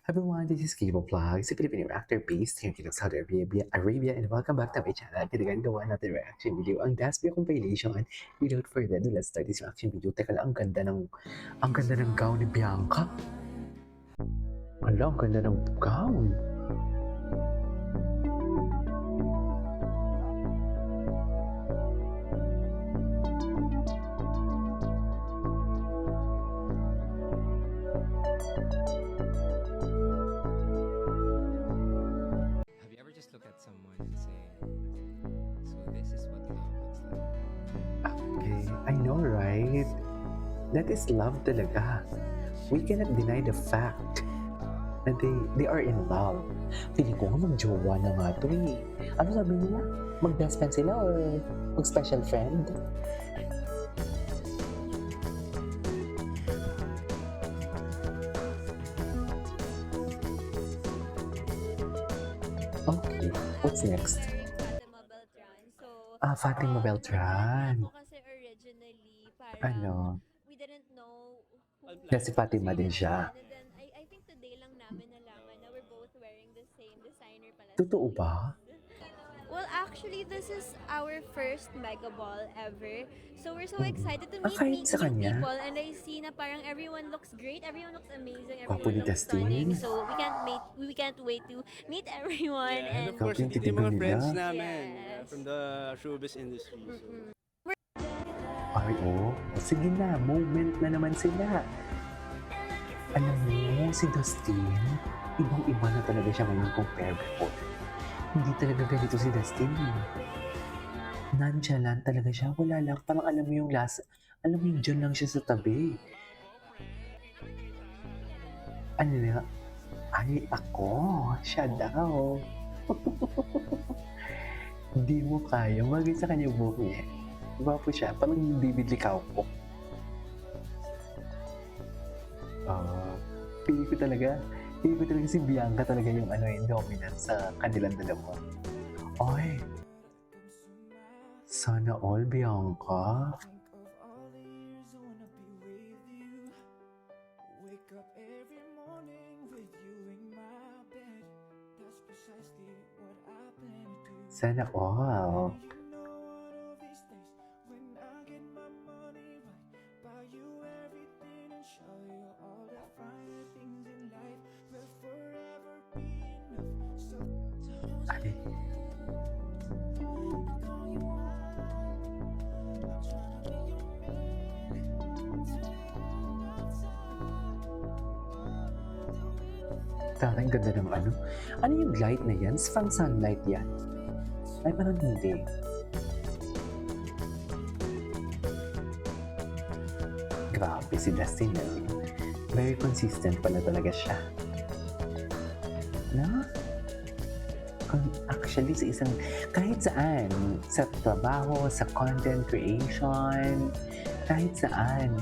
Everyone, this is Kibo Vlogs, a Filipino actor based here in Saudi Arabia, and welcome back to my channel. Pinagagawa natin reaction video ang Dasby compilation. Without further ado, let's start this reaction video. Teka lang, ang ganda ng gown ni Bianca. Hala, ang ganda ng gown. Have you ever just looked at someone and say, so this is what love looks like? Okay, I know, right? That is love talaga. We cannot deny the fact na they are in love. Feeling ko nga mag-jowa na nga to eh. Ano sabi nila? Mag-best friend sila or mag-special friend? Okay, what's next? Fatima Beltran. So, Fatima Beltran. ako kasi originally, parang Ano? we didn't know who Kasi Fatima din siya. And then, I think today lang namin nalaman na we're both wearing the same designer pala. Totoo ba? Well, actually, this is our first Mega Ball ever. So, we're so excited to meet, kahit sa new kanya? people. And I see na parang everyone looks great, everyone looks amazing, Gwapo ni everyone looks Dustin. stunning. So, we can't wait to meet everyone. And of And course, Yung hindi yung mga titigan friends nila. namin Yes. from the showbiz industry. So. Ay, oh. Sige na, moment na naman sila. Alam mo, si Dustin, ibang-iba na talaga siya ngayon compare before. Hindi talaga ganito si Dustin. Nonchalant talaga siya. Wala lang. Parang alam mo yung dyan lang siya sa tabi. Ano na? Ay, ako. Siya daw. Hindi mo kaya. Bagay sa kanya buhok niya. Gwapo siya. Parang David Licauco. Pili ko talaga si Bianca talaga yung dominant sa kanilang dalawa. Ay! Sana all, Bianca. Sana all. Ay. Ang ganda ng ano. Ano yung light na yan? From sunlight yan? Ay, parang hindi. Grabe si Dustin. Very consistent pala talaga siya. Na? Actually, kahit saan, sa trabaho, sa content creation, kahit saan,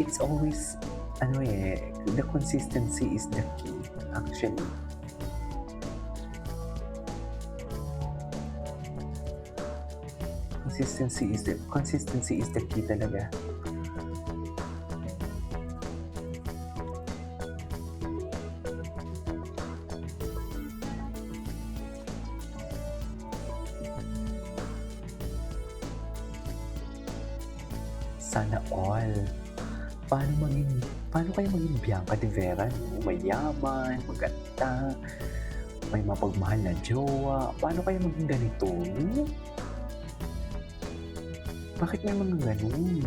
it's always, the consistency is the key, actually. Consistency is the key talaga. Sana all. Paano kayo maging Bianca de Vera? No? Mayaman, maganda, may mapagmahal na jowa. Paano kayo maging ganito? No? Bakit may mga ganun?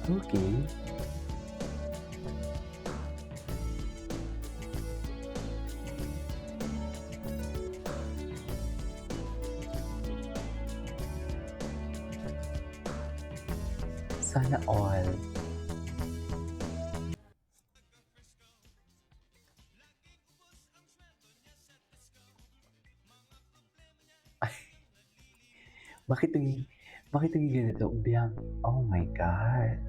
Okay. Sana all. Ay, bakit naging ganito? Biang, oh my God.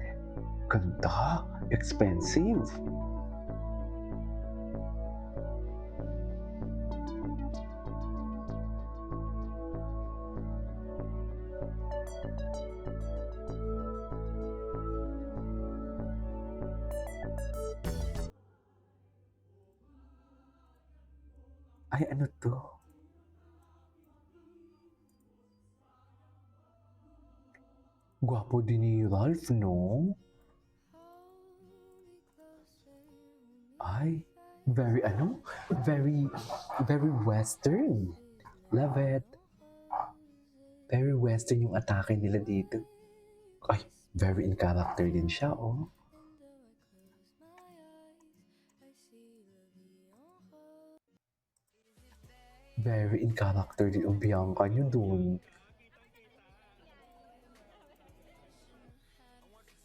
Ganda. Expensive. Ay, ano to? Gwapo din ni Ralph, no? Ay, very ano? Very western. Love it. Very western yung atake nila dito. Ay, very in character din siya, oh. Very in character din ang Bianca nyo dun.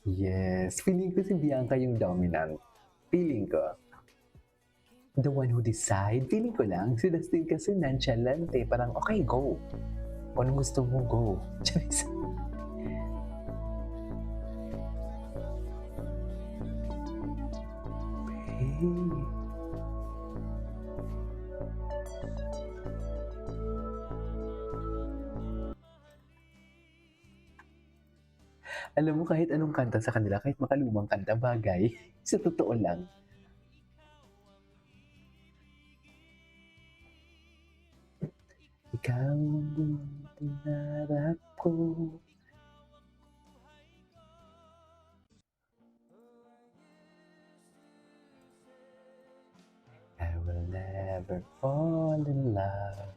Yes, feeling ko si Bianca yung dominant. Feeling ko. The one who decide, feeling ko lang, si Dustin kasi nonchalant eh. Parang, okay, go. Kung anong gusto mo, go. Charis. Hey. Alam mo, kahit anong kanta sa kanila, kahit makalumang kanta, bagay. Sa totoo lang. Ikaw ang buong pinarap ko. I will never fall in love.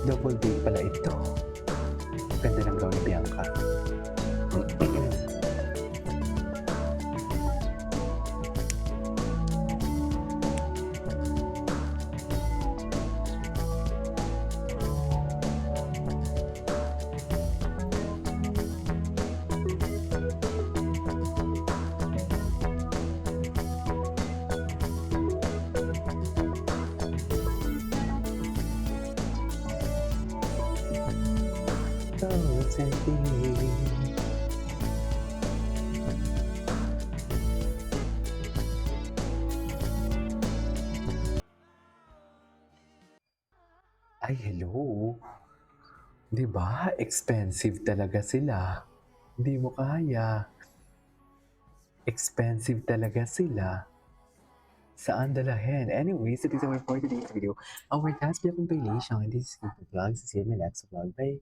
Double date pala ito. Ganda ng gown ni Bianca. Ay, hello. 'Di ba? Expensive talaga sila. Hindi mo kaya. Expensive talaga sila. Saan dalahin? Anyways, it is our for today's video. Our task compilation. This is the vlog. See you in my next vlog. Bye.